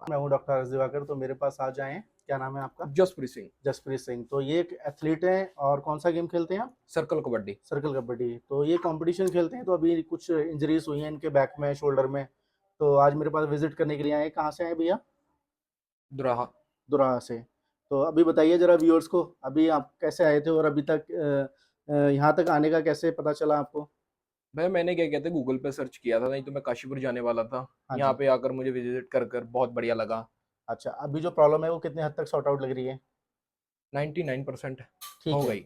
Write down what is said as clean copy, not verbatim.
मैं हूँ डॉक्टर हर्ष दिवाकर। तो मेरे पास आ जाएं। क्या नाम है आपका? जसप्रीत सिंह। जसप्रीत सिंह। तो ये एक एथलीट हैं और कौन सा गेम खेलते हैं आप? सर्कल कबड्डी। सर्कल कबड्डी। तो ये कंपटीशन खेलते हैं। तो अभी कुछ इंजरीज हुई हैं इनके बैक में, शोल्डर में। तो आज मेरे पास विजिट करने के लिए आए। कहाँ से आए भैया? दुराहा। दुराहा से। तो अभी बताइए जरा व्यूअर्स को, अभी आप कैसे आए थे और अभी तक यहाँ तक आने का कैसे पता चला आपको? भैया मैंने क्या कहते हैं गूगल पे सर्च किया था, नहीं तो मैं काशीपुर जाने वाला था। हाँ यहाँ जी। पे आकर मुझे विजिट कर कर बहुत बढ़िया लगा। अच्छा, अभी जो प्रॉब्लम है वो कितने हद तक सॉर्ट आउट लग रही है? 99% ठीक हो है। गई।